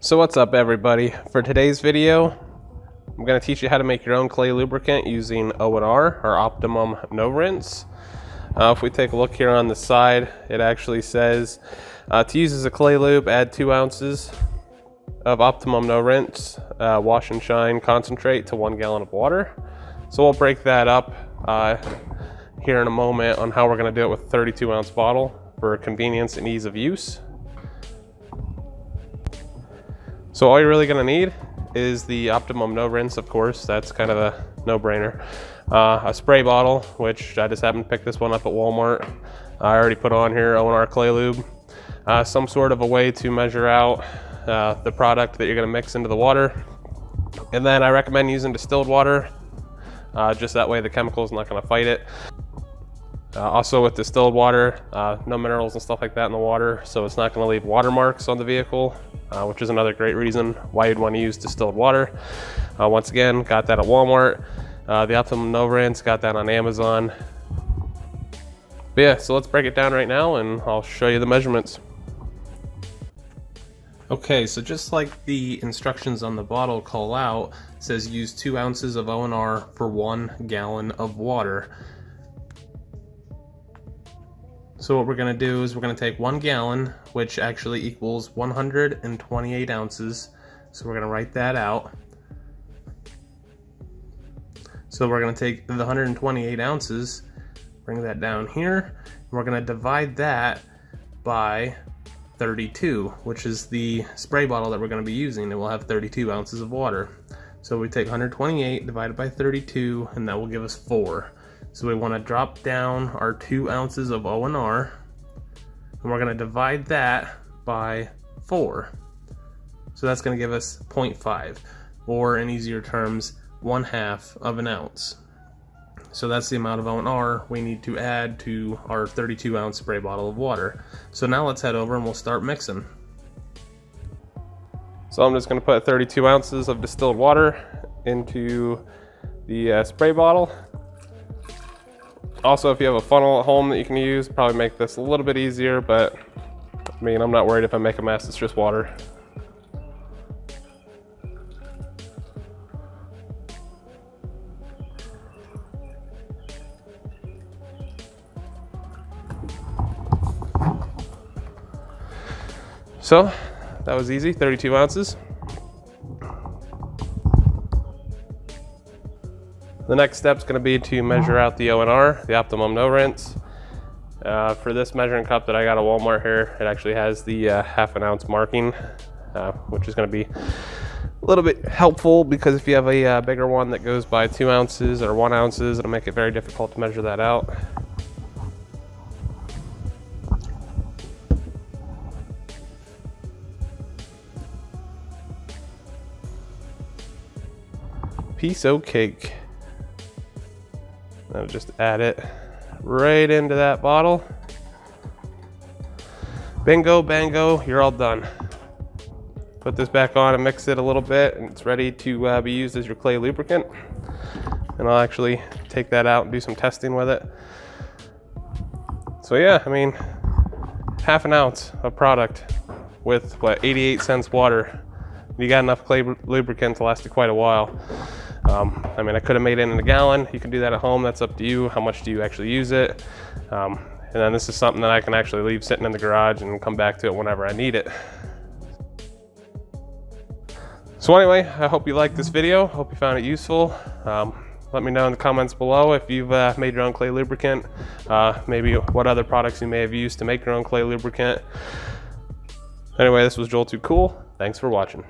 So what's up everybody? For today's video, I'm going to teach you how to make your own clay lubricant using ONR, or Optimum No Rinse. If we take a look here on the side, it actually says to use as a clay lube, add 2 ounces of Optimum No Rinse wash and shine concentrate to 1 gallon of water. So we'll break that up here in a moment on how we're going to do it with a 32 ounce bottle for convenience and ease of use. So all you're really going to need is the Optimum No Rinse, of course. That's kind of a no-brainer. A spray bottle, which I just happened to pick this one up at Walmart. I already put on here ONR Clay Lube. Some sort of a way to measure out the product that you're going to mix into the water. And then I recommend using distilled water. Just that way the chemical is not going to fight it. Also with distilled water, no minerals and stuff like that in the water, so it's not going to leave watermarks on the vehicle, which is another great reason why you'd want to use distilled water. Once again, got that at Walmart. The Optimum No Rinse, got that on Amazon. But yeah, so let's break it down right now and I'll show you the measurements. Okay, so just like the instructions on the bottle call out, it says use 2 ounces of ONR for 1 gallon of water. So what we're going to do is we're going to take 1 gallon, which actually equals 128 ounces. So we're going to write that out. So we're going to take the 128 ounces, bring that down here, and we're going to divide that by 32, which is the spray bottle that we're going to be using, and we'll have 32 ounces of water. So we take 128 divided by 32, and that will give us 4. So we want to drop down our 2 ounces of ONR, and we're going to divide that by 4. So that's going to give us 0.5, or in easier terms, 1/2 of an ounce. So that's the amount of ONR we need to add to our 32 ounce spray bottle of water. So now let's head over and we'll start mixing. So I'm just going to put 32 ounces of distilled water into the spray bottle. Also, if you have a funnel at home that you can use, probably make this a little bit easier, but I mean, I'm not worried if I make a mess, it's just water. So, that was easy, 32 ounces. The next step is going to be to measure out the ONR, the Optimum No Rinse. For this measuring cup that I got at Walmart here, it actually has the 1/2 ounce marking, which is going to be a little bit helpful because if you have a bigger one that goes by 2 ounces or 1 ounce, it'll make it very difficult to measure that out. Piece of cake. I'll just add it right into that bottle. Bingo, bango, you're all done. Put this back on and mix it a little bit, and it's ready to be used as your clay lubricant. And I'll actually take that out and do some testing with it. So yeah, I mean, 1/2 ounce of product with what, 88 cents water. You got enough clay lubricant to last you quite a while. I mean, I could have made it in a gallon. You can do that at home. That's up to you. How much do you actually use it? And then this is something that I can actually leave sitting in the garage and come back to it whenever I need it. So anyway, I hope you liked this video. Hope you found it useful. Let me know in the comments below if you've made your own clay lubricant. Maybe what other products you may have used to make your own clay lubricant. Anyway, this was Joel Too Cool. Thanks for watching.